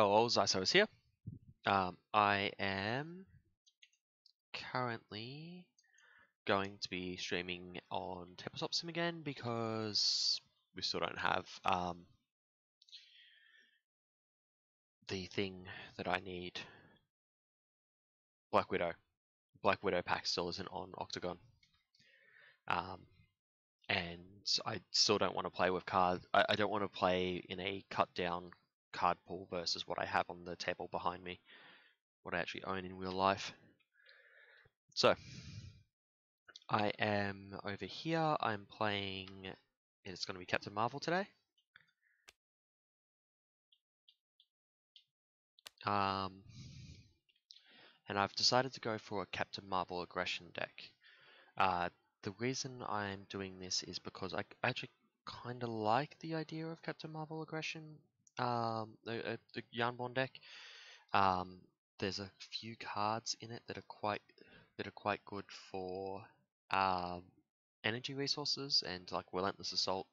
Oh, Zyso is here. I am currently going to be streaming on Tabletop Sim again because we still don't have the thing that I need. Black Widow. Black Widow pack still isn't on Octagon. And I still don't want to play with cards. I don't want to play in a cut down card pool versus what I have on the table behind me. What I actually own in real life. So, I am over here. I'm playing. It's going to be Captain Marvel today. And I've decided to go for a Captain Marvel aggression deck. The reason I'm doing this is because I actually kind of like the idea of Captain Marvel aggression, the Jarnbjorn deck. There's a few cards in it that are quite good for energy resources, and like Relentless Assault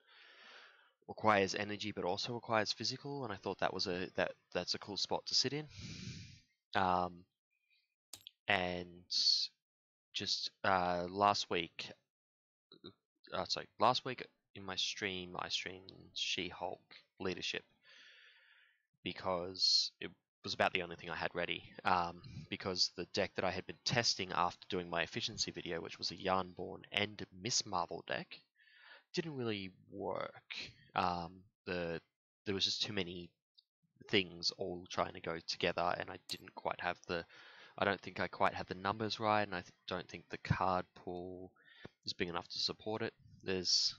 requires energy but also requires physical, and I thought that was that's a cool spot to sit in. And just last week in my stream, I streamed She-Hulk Leadership because it was about the only thing I had ready. Because the deck that I had been testing after doing my efficiency video, which was a Jarnbjorn and Miss Marvel deck, didn't really work. There was just too many things all trying to go together, and I didn't quite have I don't think I quite had the numbers right, and I don't think the card pool is big enough to support it. It's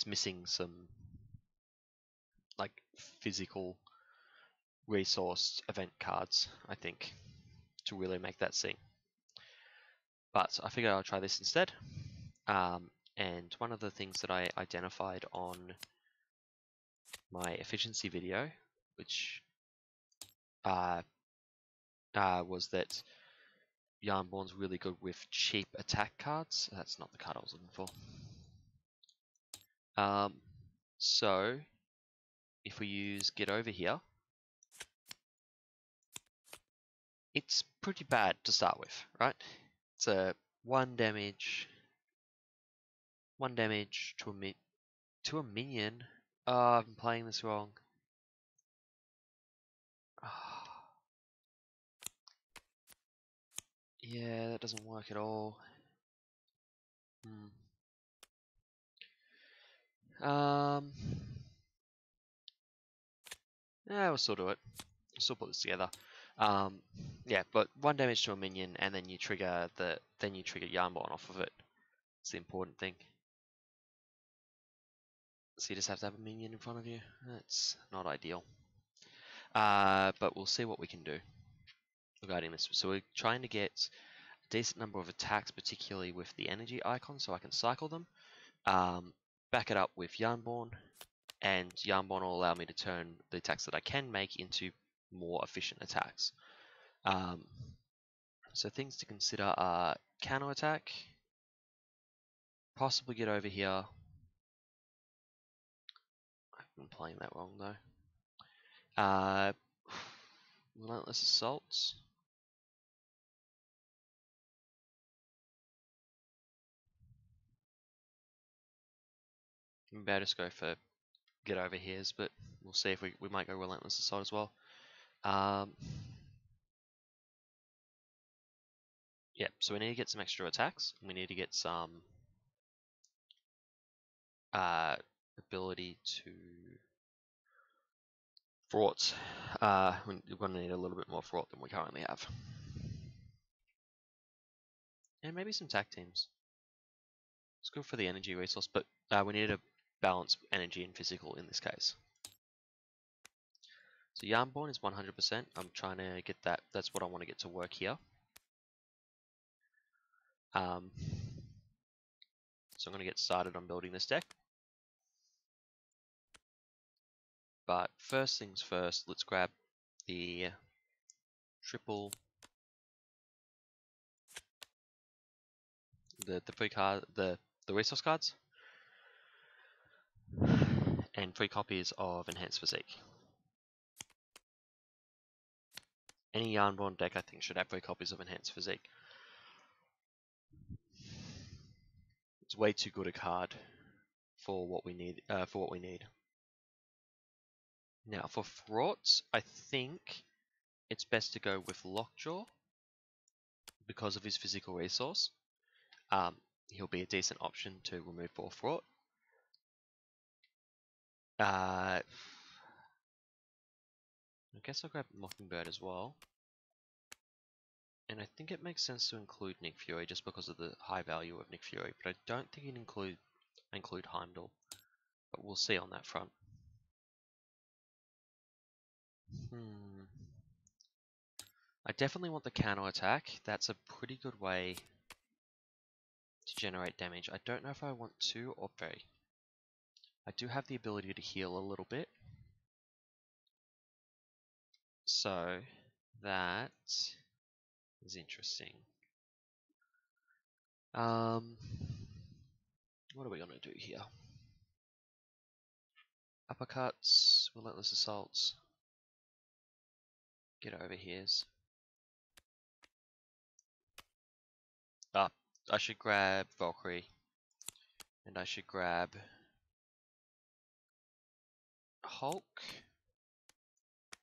missing some like physical resourced event cards, I think, to really make that sing. But I figured I'll try this instead. And one of the things that I identified on my efficiency video, which was that Jarnbjorn's really good with cheap attack cards. That's not the card I was looking for. So if we use Get Over Here, it's pretty bad to start with, right? It's a 1 damage to a minion. Oh, I've been playing this wrong. Yeah, that doesn't work at all. Yeah, we'll still do it. We'll still put this together. Yeah, but 1 damage to a minion, and then you trigger Jarnbjorn off of it. It's the important thing. So you just have to have a minion in front of you. That's not ideal. But we'll see what we can do regarding this. So we're trying to get a decent number of attacks, particularly with the energy icon, so I can cycle them. Back it up with Jarnbjorn, and Jarnbjorn will allow me to turn the attacks that I can make into more efficient attacks. So things to consider are Counterattack, possibly Get Over Here. I've been playing that wrong though. Relentless Assaults. Maybe I'll just go for Get Over Here's, but we'll see if we might go Relentless Assault as well. Yeah, so we need to get some extra attacks. We need to get some ability to fraught. We're going to need a little bit more fraught than we currently have. And maybe some tag teams. It's good for the energy resource, but we need to balance energy and physical in this case. So Jarnbjorn is 100%. I'm trying to get that. That's what I want to get to work here. So I'm going to get started on building this deck. But first things first, let's grab the triple, the free card, the resource cards, and 3 copies of Enhanced Physique. Any Jarnbjorn deck I think should have 3 copies of Enhanced Physique. It's way too good a card for what we need. Now for Fraught, I think it's best to go with Lockjaw because of his physical resource. He'll be a decent option to remove 4 Fraught. I guess I'll grab Mockingbird as well. And I think it makes sense to include Nick Fury just because of the high value of Nick Fury, but I don't think it include Heimdall. But we'll see on that front. I definitely want the counterattack. That's a pretty good way to generate damage. I don't know if I want 2 or 3. I do have the ability to heal a little bit. So that is interesting. What are we gonna do here? Uppercuts, Relentless Assaults. Get over here's. I should grab Valkyrie. And I should grab Hulk.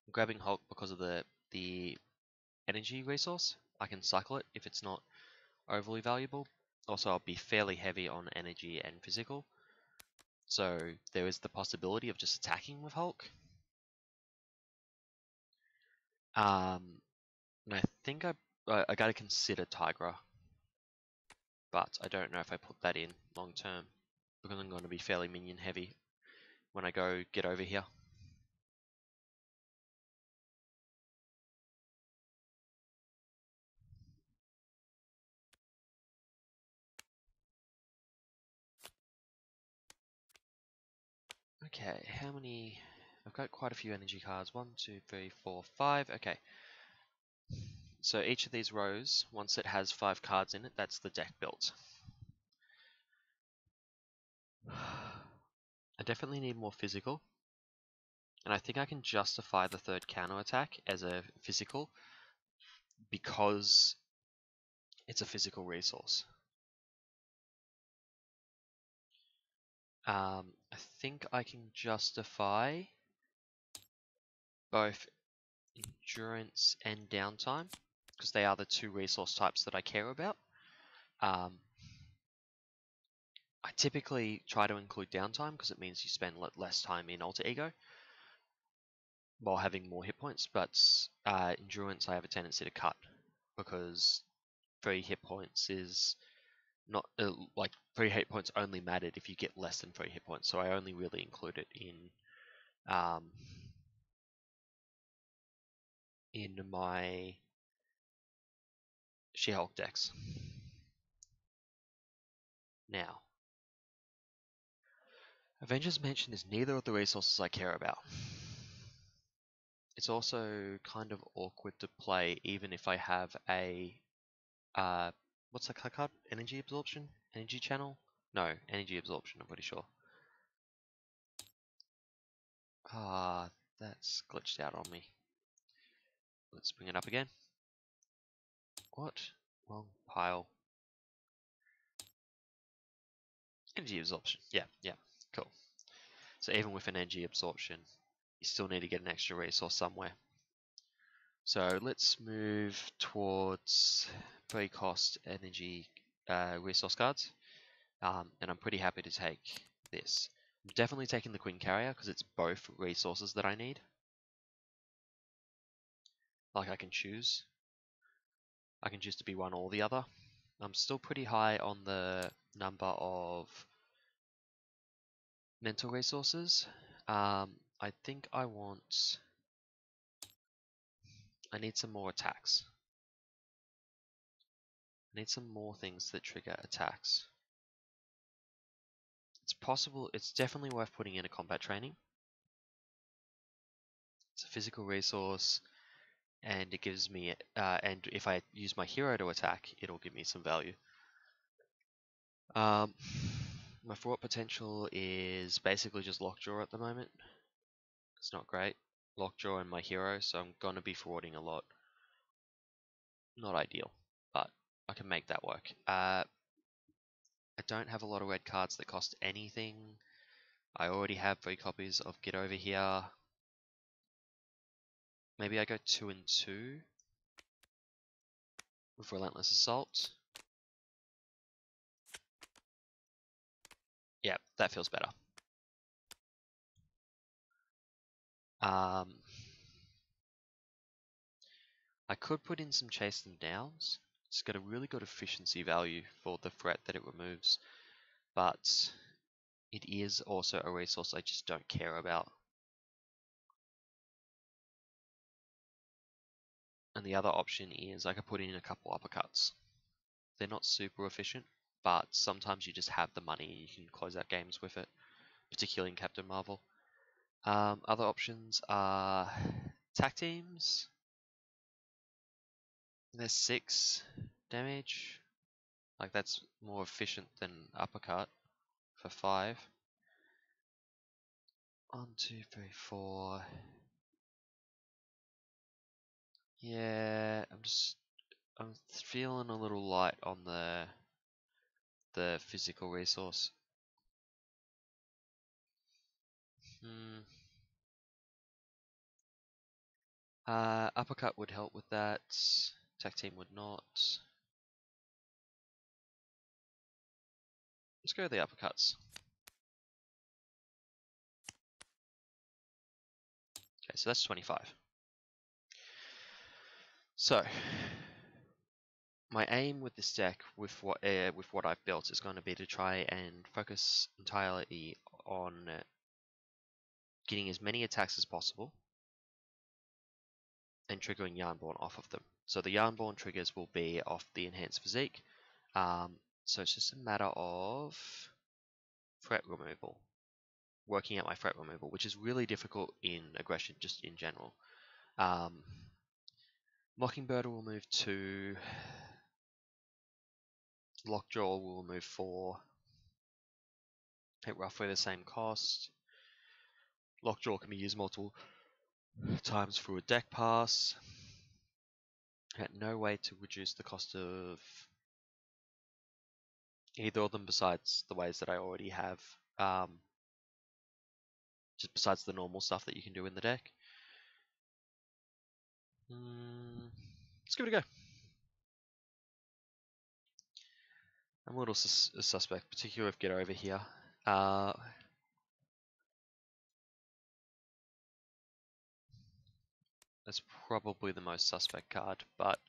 I'm grabbing Hulk because of the energy resource. I can cycle it if it's not overly valuable. Also, I'll be fairly heavy on energy and physical. So there is the possibility of just attacking with Hulk. And I think I gotta consider Tigra. But I don't know if I put that in long term. Because I'm going to be fairly minion heavy when I go get over here. Okay, how many? I've got quite a few energy cards. 1, 2, 3, 4, 5. Okay. So each of these rows, once it has 5 cards in it, that's the deck built. I definitely need more physical. And I think I can justify the 3rd counterattack as a physical because it's a physical resource. I think I can justify both endurance and downtime because they are the 2 resource types that I care about. I typically try to include downtime because it means you spend less time in Alter Ego while having more hit points, but endurance I have a tendency to cut because 3 hit points is not like 3 hit points only mattered if you get less than 3 hit points, so I only really include it in my She-Hulk decks. Now, Avengers Mansion is neither of the resources I care about. It's also kind of awkward to play even if I have a what's that card? Energy absorption? Energy channel? No, energy absorption, I'm pretty sure. That's glitched out on me. Let's bring it up again. What? Wrong pile. Energy absorption. Yeah, cool. So even with an energy absorption, you still need to get an extra resource somewhere. So let's move towards 3 cost energy resource cards. And I'm pretty happy to take this. I'm definitely taking the Quinncarrier because it's both resources that I need. Like I can choose. I can choose to be one or the other. I'm still pretty high on the number of mental resources. I think I need some more attacks. I need some more things that trigger attacks. It's possible, it's definitely worth putting in a combat training. It's a physical resource, and it gives me, and if I use my hero to attack, it'll give me some value. My fraught potential is basically just Lockjaw at the moment. It's not great. Lockjaw and my hero, so I'm gonna be frauding a lot. Not ideal, but I can make that work. I don't have a lot of red cards that cost anything. I already have 3 copies of Get Over Here. Maybe I go 2 and 2 with Relentless Assault. Yeah, that feels better. I could put in some Chase Them Downs. It's got a really good efficiency value for the threat that it removes, but it is also a resource I just don't care about. And the other option is I could put in a couple uppercuts. They're not super efficient, but sometimes you just have the money and you can close out games with it, particularly in Captain Marvel. Other options are attack teams. There's 6 damage. Like that's more efficient than uppercut for 5. 1, 2, 3, 4. Yeah, I'm feeling a little light on the physical resource. Uppercut would help with that. Attack team would not. Let's go with the uppercuts. Okay, so that's 25. So my aim with this deck, with what I've built, is going to be to try and focus entirely on getting as many attacks as possible and triggering Jarnbjorn off of them. So the Jarnbjorn triggers will be off the enhanced physique. So it's just a matter of threat removal, working out my threat removal, which is really difficult in aggression, just in general. Mockingbird will move 2. Lockjaw will move 4. At roughly the same cost. Lockjaw can be used multiple times through a deck pass. At no way to reduce the cost of either of them besides the ways that I already have. Just besides the normal stuff that you can do in the deck. Let's give it a go. I'm a little suspect, particularly with Get Over Here. That's probably the most suspect card, but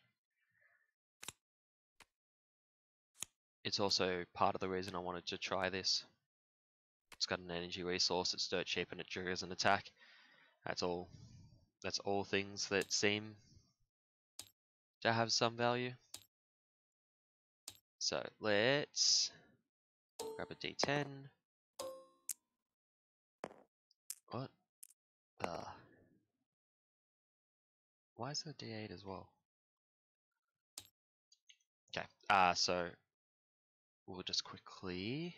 it's also part of the reason I wanted to try this. It's got an energy resource, it's dirt cheap, and it triggers an attack. That's all things that seem to have some value. So let's grab a D10. What? Why is there a D8 as well? Okay, so we'll just quickly